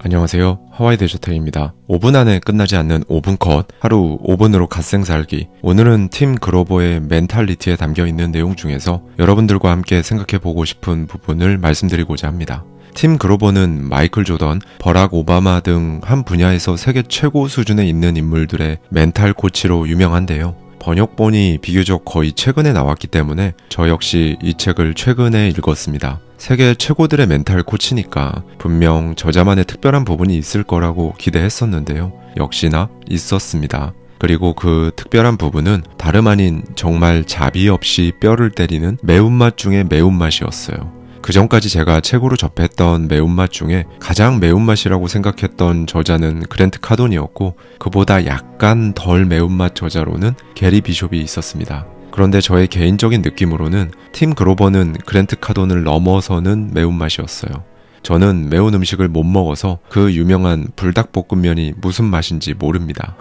안녕하세요. 하와이 데저택입니다. 5분 안에 끝나지 않는 5분 컷, 하루 5분으로 갓생 살기. 오늘은 팀 그로버의 멘탈리티에 담겨있는 내용 중에서 여러분들과 함께 생각해보고 싶은 부분을 말씀드리고자 합니다. 팀 그로버는 마이클 조던, 버락 오바마 등 한 분야에서 세계 최고 수준에 있는 인물들의 멘탈 코치로 유명한데요. 번역본이 비교적 거의 최근에 나왔기 때문에 저 역시 이 책을 최근에 읽었습니다. 세계 최고들의 멘탈 코치니까 분명 저자만의 특별한 부분이 있을 거라고 기대했었는데요. 역시나 있었습니다. 그리고 그 특별한 부분은 다름 아닌 정말 자비 없이 뼈를 때리는 매운맛 중에 매운맛이었어요. 그 전까지 제가 책으로 접했던 매운맛 중에 가장 매운맛이라고 생각했던 저자는 그랜트 카돈이었고, 그보다 약간 덜 매운맛 저자로는 게리 비숍이 있었습니다. 그런데 저의 개인적인 느낌으로는 팀 그로버는 그랜트 카돈을 넘어서는 매운맛이었어요. 저는 매운 음식을 못 먹어서 그 유명한 불닭볶음면이 무슨 맛인지 모릅니다.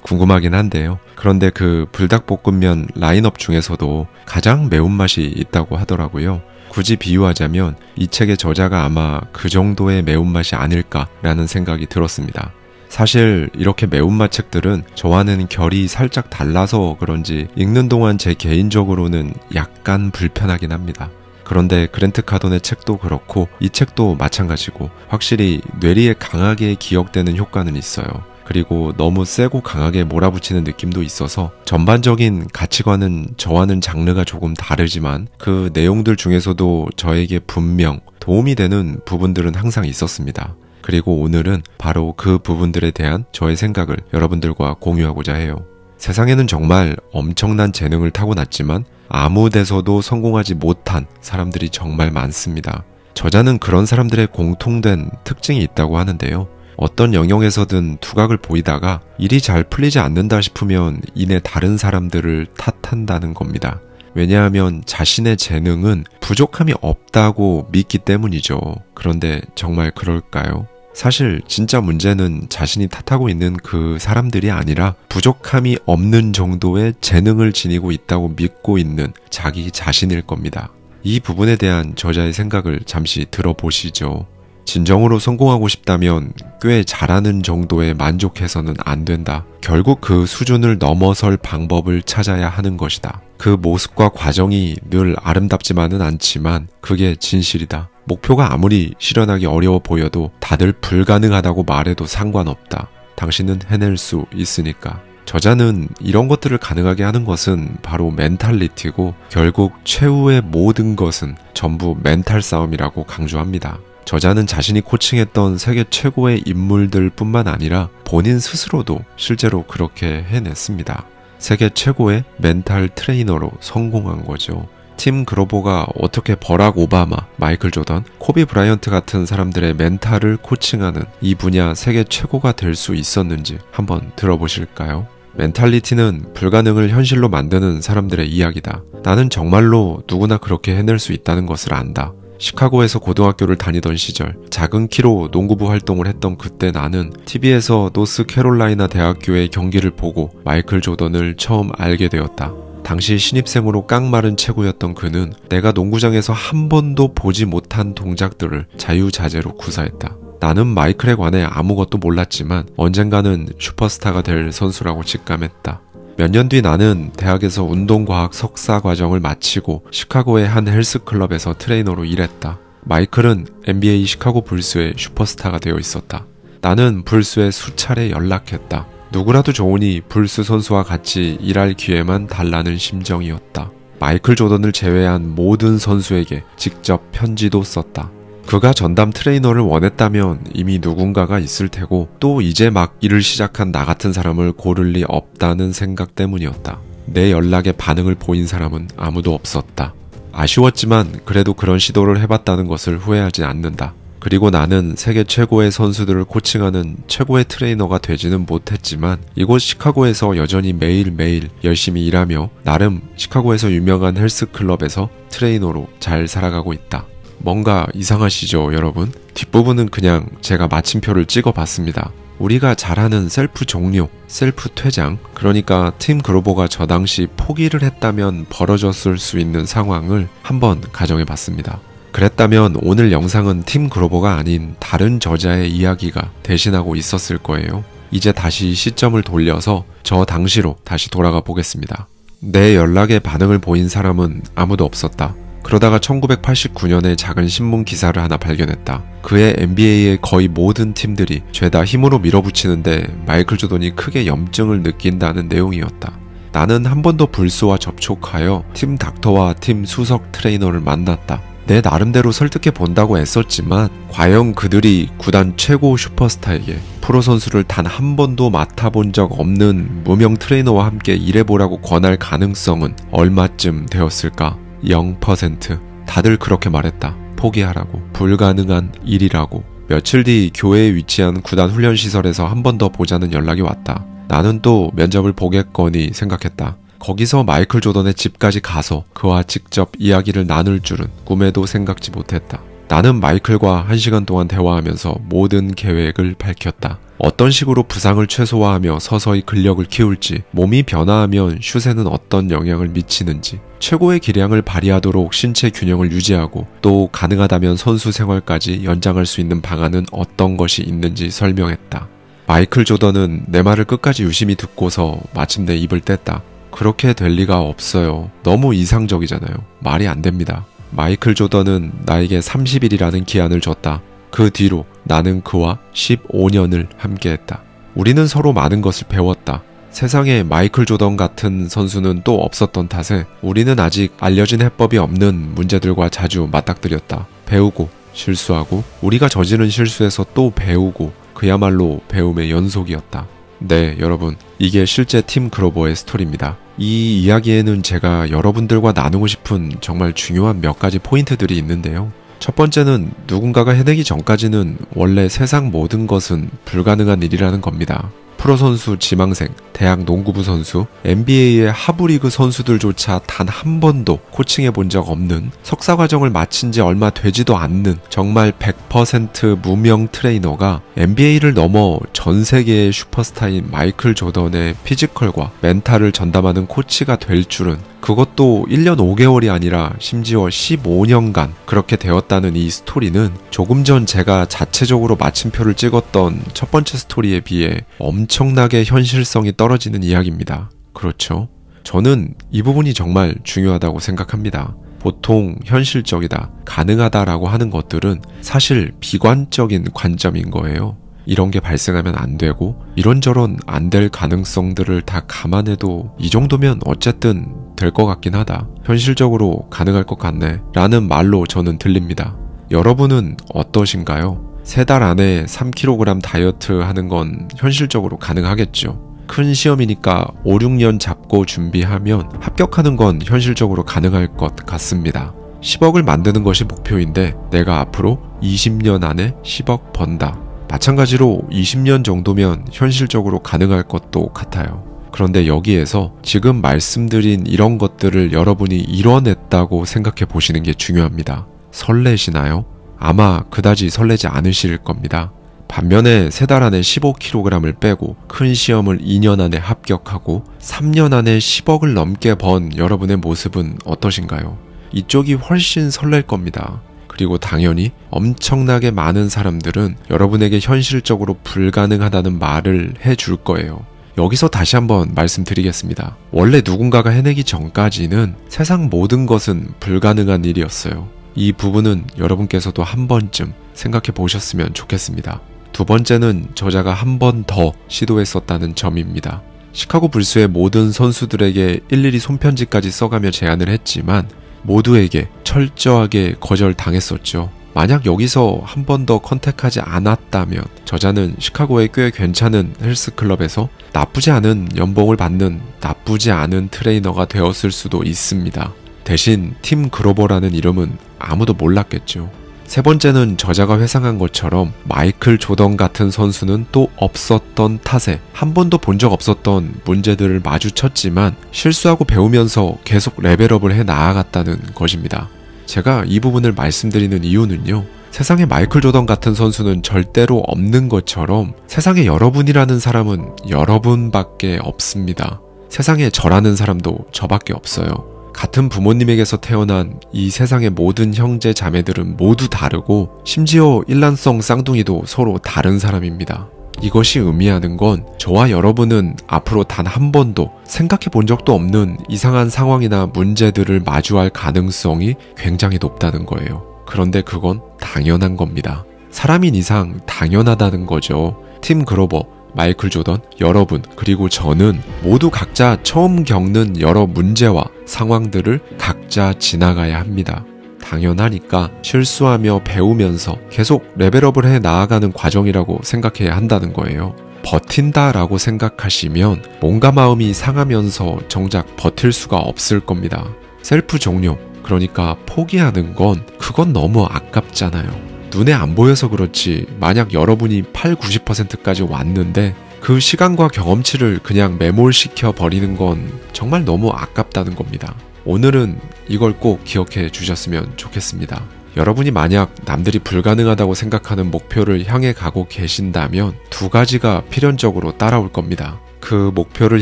궁금하긴 한데요. 그런데 그 불닭볶음면 라인업 중에서도 가장 매운맛이 있다고 하더라고요. 굳이 비유하자면 이 책의 저자가 아마 그 정도의 매운맛이 아닐까라는 생각이 들었습니다. 사실 이렇게 매운맛 책들은 저와는 결이 살짝 달라서 그런지 읽는 동안 제 개인적으로는 약간 불편하긴 합니다. 그런데 그랜트 카돈의 책도 그렇고 이 책도 마찬가지고 확실히 뇌리에 강하게 기억되는 효과는 있어요. 그리고 너무 세고 강하게 몰아붙이는 느낌도 있어서 전반적인 가치관은 저와는 장르가 조금 다르지만 그 내용들 중에서도 저에게 분명 도움이 되는 부분들은 항상 있었습니다. 그리고 오늘은 바로 그 부분들에 대한 저의 생각을 여러분들과 공유하고자 해요. 세상에는 정말 엄청난 재능을 타고났지만 아무 데서도 성공하지 못한 사람들이 정말 많습니다. 저자는 그런 사람들의 공통된 특징이 있다고 하는데요. 어떤 영역에서든 두각을 보이다가 일이 잘 풀리지 않는다 싶으면 이내 다른 사람들을 탓한다는 겁니다. 왜냐하면 자신의 재능은 부족함이 없다고 믿기 때문이죠. 그런데 정말 그럴까요? 사실 진짜 문제는 자신이 탓하고 있는 그 사람들이 아니라 부족함이 없는 정도의 재능을 지니고 있다고 믿고 있는 자기 자신일 겁니다. 이 부분에 대한 저자의 생각을 잠시 들어보시죠. 진정으로 성공하고 싶다면 꽤 잘하는 정도에 만족해서는 안 된다. 결국 그 수준을 넘어설 방법을 찾아야 하는 것이다. 그 모습과 과정이 늘 아름답지만은 않지만 그게 진실이다. 목표가 아무리 실현하기 어려워 보여도 다들 불가능하다고 말해도 상관없다. 당신은 해낼 수 있으니까. 저자는 이런 것들을 가능하게 하는 것은 바로 멘탈리티고 결국 최후의 모든 것은 전부 멘탈 싸움이라고 강조합니다. 저자는 자신이 코칭했던 세계 최고의 인물들 뿐만 아니라 본인 스스로도 실제로 그렇게 해냈습니다. 세계 최고의 멘탈 트레이너로 성공한 거죠. 팀 그로버가 어떻게 버락 오바마, 마이클 조던, 코비 브라이언트 같은 사람들의 멘탈을 코칭하는 이 분야 세계 최고가 될 수 있었는지 한번 들어보실까요? 멘탈리티는 불가능을 현실로 만드는 사람들의 이야기다. 나는 정말로 누구나 그렇게 해낼 수 있다는 것을 안다. 시카고에서 고등학교를 다니던 시절 작은 키로 농구부 활동을 했던 그때 나는 TV에서 노스캐롤라이나 대학교의 경기를 보고 마이클 조던을 처음 알게 되었다. 당시 신입생으로 깡마른 체구였던 그는 내가 농구장에서 한 번도 보지 못한 동작들을 자유자재로 구사했다. 나는 마이클에 관해 아무것도 몰랐지만 언젠가는 슈퍼스타가 될 선수라고 직감했다. 몇 년 뒤 나는 대학에서 운동과학 석사 과정을 마치고 시카고의 한 헬스클럽에서 트레이너로 일했다. 마이클은 NBA 시카고 불스의 슈퍼스타가 되어 있었다. 나는 불스에 수차례 연락했다. 누구라도 좋으니 불스 선수와 같이 일할 기회만 달라는 심정이었다. 마이클 조던을 제외한 모든 선수에게 직접 편지도 썼다. 그가 전담 트레이너를 원했다면 이미 누군가가 있을 테고 또 이제 막 일을 시작한 나 같은 사람을 고를 리 없다는 생각 때문이었다. 내 연락에 반응을 보인 사람은 아무도 없었다. 아쉬웠지만 그래도 그런 시도를 해봤다는 것을 후회하지 않는다. 그리고 나는 세계 최고의 선수들을 코칭하는 최고의 트레이너가 되지는 못했지만 이곳 시카고에서 여전히 매일매일 열심히 일하며 나름 시카고에서 유명한 헬스클럽에서 트레이너로 잘 살아가고 있다. 뭔가 이상하시죠, 여러분? 뒷부분은 그냥 제가 마침표를 찍어봤습니다. 우리가 잘 아는 셀프 종료, 셀프 퇴장, 그러니까 팀 그로버가 저 당시 포기를 했다면 벌어졌을 수 있는 상황을 한번 가정해봤습니다. 그랬다면 오늘 영상은 팀 그로버가 아닌 다른 저자의 이야기가 대신하고 있었을 거예요. 이제 다시 시점을 돌려서 저 당시로 다시 돌아가 보겠습니다. 내 연락에 반응을 보인 사람은 아무도 없었다. 그러다가 1989년에 작은 신문 기사를 하나 발견했다. 그해 NBA의 거의 모든 팀들이 죄다 힘으로 밀어붙이는데 마이클 조던이 크게 염증을 느낀다는 내용이었다. 나는 한 번도 불스와 접촉하여 팀 닥터와 팀 수석 트레이너를 만났다. 내 나름대로 설득해 본다고 애썼지만 과연 그들이 구단 최고 슈퍼스타에게 프로 선수를 단 한 번도 맡아본 적 없는 무명 트레이너와 함께 일해보라고 권할 가능성은 얼마쯤 되었을까? 0%. 다들 그렇게 말했다. 포기하라고. 불가능한 일이라고. 며칠 뒤 교회에 위치한 구단 훈련시설에서 한 번 더 보자는 연락이 왔다. 나는 또 면접을 보겠거니 생각했다. 거기서 마이클 조던의 집까지 가서 그와 직접 이야기를 나눌 줄은 꿈에도 생각지 못했다. 나는 마이클과 1시간 동안 대화하면서 모든 계획을 밝혔다. 어떤 식으로 부상을 최소화하며 서서히 근력을 키울지, 몸이 변화하면 슛에는 어떤 영향을 미치는지, 최고의 기량을 발휘하도록 신체 균형을 유지하고 또 가능하다면 선수 생활까지 연장할 수 있는 방안은 어떤 것이 있는지 설명했다. 마이클 조던은 내 말을 끝까지 유심히 듣고서 마침내 입을 뗐다. 그렇게 될 리가 없어요. 너무 이상적이잖아요. 말이 안 됩니다. 마이클 조던은 나에게 30일이라는 기한을 줬다. 그 뒤로 나는 그와 15년을 함께했다. 우리는 서로 많은 것을 배웠다. 세상에 마이클 조던 같은 선수는 또 없었던 탓에 우리는 아직 알려진 해법이 없는 문제들과 자주 맞닥뜨렸다. 배우고 실수하고 우리가 저지른 실수에서 또 배우고 그야말로 배움의 연속이었다. 네, 여러분, 이게 실제 팀 그로버의 스토리입니다. 이 이야기에는 제가 여러분들과 나누고 싶은 정말 중요한 몇 가지 포인트들이 있는데요. 첫 번째는 누군가가 해내기 전까지는 원래 세상 모든 것은 불가능한 일이라는 겁니다. 프로선수 지망생, 대학 농구부 선수, NBA의 하부리그 선수들조차 단 한 번도 코칭해 본 적 없는 석사과정을 마친 지 얼마 되지도 않는 정말 100% 무명 트레이너가 NBA를 넘어 전 세계의 슈퍼스타인 마이클 조던의 피지컬과 멘탈을 전담하는 코치가 될 줄은, 그것도 1년 5개월이 아니라 심지어 15년간 그렇게 되었다는 이 스토리는 조금 전 제가 자체적으로 마침표를 찍었던 첫 번째 스토리에 비해 엄청나게 현실성이 떨어지는 이야기입니다. 그렇죠? 저는 이 부분이 정말 중요하다고 생각합니다. 보통 현실적이다, 가능하다라고 하는 것들은 사실 비관적인 관점인 거예요. 이런 게 발생하면 안 되고 이런저런 안 될 가능성들을 다 감안해도 이 정도면 어쨌든 될 것 같긴 하다, 현실적으로 가능할 것 같네 라는 말로 저는 들립니다. 여러분은 어떠신가요? 3달 안에 3kg 다이어트 하는 건 현실적으로 가능하겠죠. 큰 시험이니까 5, 6년 잡고 준비하면 합격하는 건 현실적으로 가능할 것 같습니다. 10억을 만드는 것이 목표인데 내가 앞으로 20년 안에 10억 번다. 마찬가지로 20년 정도면 현실적으로 가능할 것도 같아요. 그런데 여기에서 지금 말씀드린 이런 것들을 여러분이 이뤄냈다고 생각해 보시는 게 중요합니다. 설레시나요? 아마 그다지 설레지 않으실 겁니다. 반면에 3달 안에 15kg을 빼고 큰 시험을 2년 안에 합격하고 3년 안에 10억을 넘게 번 여러분의 모습은 어떠신가요? 이쪽이 훨씬 설렐 겁니다. 그리고 당연히 엄청나게 많은 사람들은 여러분에게 현실적으로 불가능하다는 말을 해줄 거예요. 여기서 다시 한번 말씀드리겠습니다. 원래 누군가가 해내기 전까지는 세상 모든 것은 불가능한 일이었어요. 이 부분은 여러분께서도 한 번쯤 생각해 보셨으면 좋겠습니다. 두 번째는 저자가 한 번 더 시도했었다는 점입니다. 시카고 불스의 모든 선수들에게 일일이 손편지까지 써가며 제안을 했지만 모두에게 철저하게 거절당했었죠. 만약 여기서 한 번 더 컨택하지 않았다면 저자는 시카고의 꽤 괜찮은 헬스클럽에서 나쁘지 않은 연봉을 받는 나쁘지 않은 트레이너가 되었을 수도 있습니다. 대신 팀 그로버라는 이름은 아무도 몰랐겠죠. 세 번째는 저자가 회상한 것처럼 마이클 조던 같은 선수는 또 없었던 탓에 한 번도 본 적 없었던 문제들을 마주쳤지만 실수하고 배우면서 계속 레벨업을 해 나아갔다는 것입니다. 제가 이 부분을 말씀드리는 이유는요, 세상에 마이클 조던 같은 선수는 절대로 없는 것처럼 세상에 여러분이라는 사람은 여러분밖에 없습니다. 세상에 저라는 사람도 저밖에 없어요. 같은 부모님에게서 태어난 이 세상의 모든 형제 자매들은 모두 다르고 심지어 일란성 쌍둥이도 서로 다른 사람입니다. 이것이 의미하는 건 저와 여러분은 앞으로 단 한 번도 생각해 본 적도 없는 이상한 상황이나 문제들을 마주할 가능성이 굉장히 높다는 거예요. 그런데 그건 당연한 겁니다. 사람인 이상 당연하다는 거죠. 팀 그로버, 마이클 조던, 여러분, 그리고 저는 모두 각자 처음 겪는 여러 문제와 상황들을 각자 지나가야 합니다. 당연하니까 실수하며 배우면서 계속 레벨업을 해 나아가는 과정이라고 생각해야 한다는 거예요. 버틴다라고 생각하시면 몸과 마음이 상하면서 정작 버틸 수가 없을 겁니다. 셀프 종료, 그러니까 포기하는 건 그건 너무 아깝잖아요. 눈에 안 보여서 그렇지 만약 여러분이 80-90%까지 왔는데 그 시간과 경험치를 그냥 매몰시켜 버리는 건 정말 너무 아깝다는 겁니다. 오늘은 이걸 꼭 기억해 주셨으면 좋겠습니다. 여러분이 만약 남들이 불가능하다고 생각하는 목표를 향해 가고 계신다면 두 가지가 필연적으로 따라올 겁니다. 그 목표를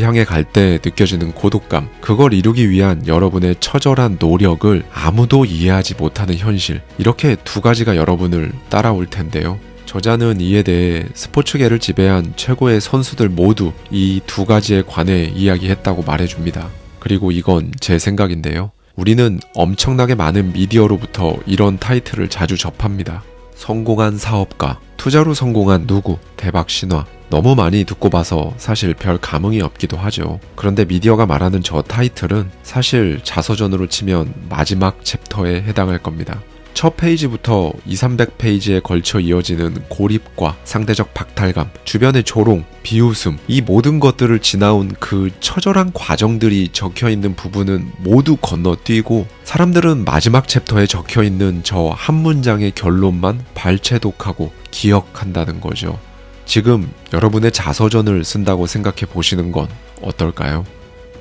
향해 갈 때 느껴지는 고독감, 그걸 이루기 위한 여러분의 처절한 노력을 아무도 이해하지 못하는 현실, 이렇게 두 가지가 여러분을 따라올 텐데요. 저자는 이에 대해 스포츠계를 지배한 최고의 선수들 모두 이 두 가지에 관해 이야기했다고 말해줍니다. 그리고 이건 제 생각인데요. 우리는 엄청나게 많은 미디어로부터 이런 타이틀을 자주 접합니다. 성공한 사업가, 투자로 성공한 누구, 대박 신화. 너무 많이 듣고 봐서 사실 별 감흥이 없기도 하죠. 그런데 미디어가 말하는 저 타이틀은 사실 자서전으로 치면 마지막 챕터에 해당할 겁니다. 첫 페이지부터 200-300페이지에 걸쳐 이어지는 고립과 상대적 박탈감, 주변의 조롱, 비웃음, 이 모든 것들을 지나온 그 처절한 과정들이 적혀있는 부분은 모두 건너뛰고 사람들은 마지막 챕터에 적혀있는 저 한 문장의 결론만 발췌독하고 기억한다는 거죠. 지금 여러분의 자서전을 쓴다고 생각해 보시는 건 어떨까요?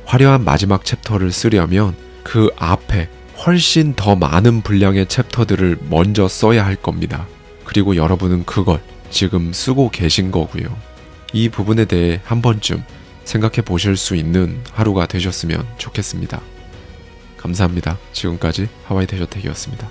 화려한 마지막 챕터를 쓰려면 그 앞에 훨씬 더 많은 분량의 챕터들을 먼저 써야 할 겁니다. 그리고 여러분은 그걸 지금 쓰고 계신 거고요. 이 부분에 대해 한 번쯤 생각해 보실 수 있는 하루가 되셨으면 좋겠습니다. 감사합니다. 지금까지 하와이 대저택이었습니다.